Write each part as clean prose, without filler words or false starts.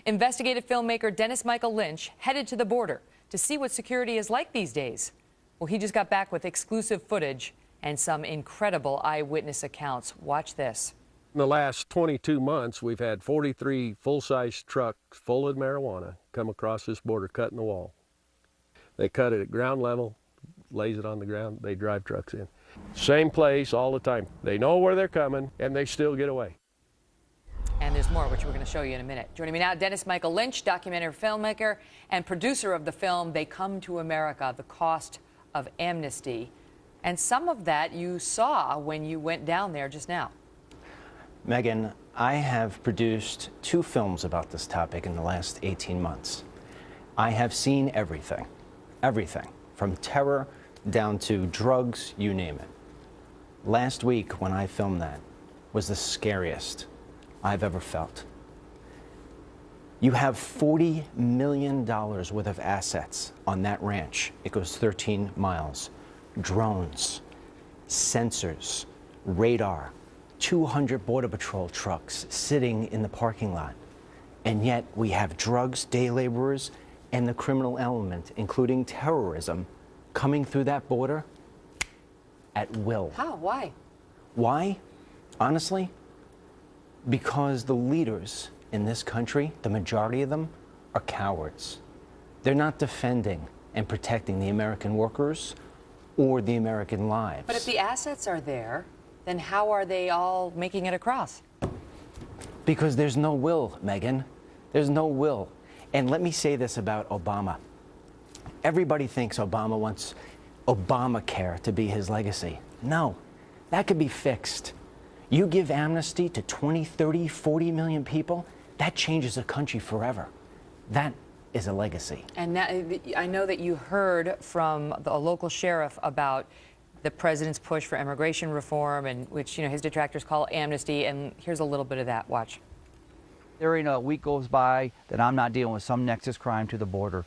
Investigative filmmaker Dennis Michael Lynch headed to the border to see what security is like these days. Well, he just got back with exclusive footage and some incredible eyewitness accounts. Watch this. In the last 22 months, we've had 43 full-size trucks full of marijuana come across this border, cutting the wall. They cut it at ground level, lays it on the ground, they drive trucks in. Same place all the time. They know where they're coming, and they still get away. And there's more, which we're going to show you in a minute. Joining me now, Dennis Michael Lynch, documentary filmmaker and producer of the film They Come to America, The Cost of Amnesty. And some of that you saw when you went down there just now. Megan, I have produced 2 films about this topic in the last 18 months. I have seen everything, from terror down to drugs, you name it. Last week, when I filmed that, was the scariest I've ever felt. You have $40 million worth of assets on that ranch. It goes 13 miles. Drones, sensors, radar, 200 Border Patrol trucks sitting in the parking lot. And yet we have drugs, day laborers, and the criminal element, including terrorism, coming through that border at will. How? Why? Why? Honestly, because the leaders in this country, the majority of them, are cowards. They're not defending and protecting the American workers or the American lives. But if the assets are there, then how are they all making it across? Because there's no will, Megan. There's no will. And let me say this about Obama. Everybody thinks Obama wants Obamacare to be his legacy. No, that could be fixed. You give amnesty to 20, 30, 40 million people, that changes a country forever. That is a legacy. And that, I know that you heard from a local sheriff about the president's push for immigration reform, and which his detractors call amnesty. And here's a little bit of that. Watch. There ain't a week goes by that I'm not dealing with some nexus crime to the border.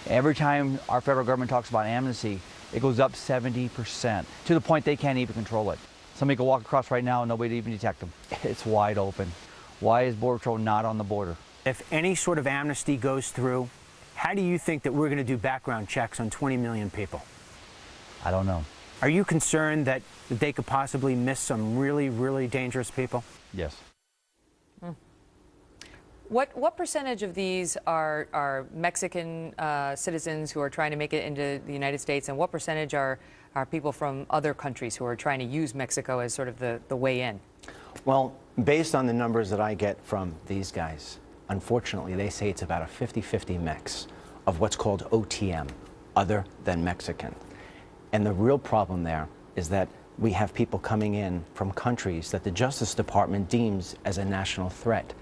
Every time our federal government talks about amnesty, it goes up 70%, to the point they can't even control it. Somebody could walk across right now and nobody would even detect them. It's wide open. Why is Border Patrol not on the border? If any sort of amnesty goes through, how do you think that we're going to do background checks on 20 million people? I don't know. Are you concerned that they could possibly miss some really, really dangerous people? Yes. What percentage of these are Mexican citizens who are trying to make it into the United States, and what percentage are people from other countries who are trying to use Mexico as sort of the way in? Well, based on the numbers that I get from these guys, unfortunately, they say it's about a 50-50 mix of what's called OTM, other than Mexican. And the real problem there is that we have people coming in from countries that the Justice Department deems as a national threat.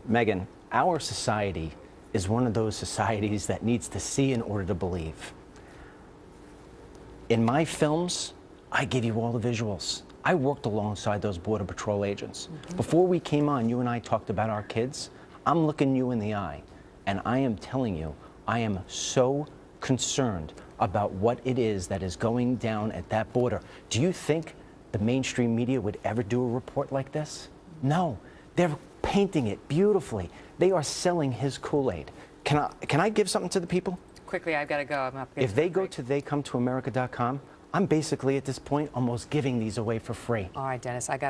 Megan, our society is one of those societies that needs to see in order to believe. In my films, I give you all the visuals. I worked alongside those Border Patrol agents. Before we came on, you and I talked about our kids. I'm looking you in the eye, and I am telling you, I am so concerned about what it is that is going down at that border. Do you think the mainstream media would ever do a report like this? No, they're painting it beautifully. They are selling his Kool-Aid. Can I give something to the people? Quickly, I've got to go. I'm up. If they go to theycometoamerica.com, I'm basically at this point almost giving these away for free. All right, Dennis, I got to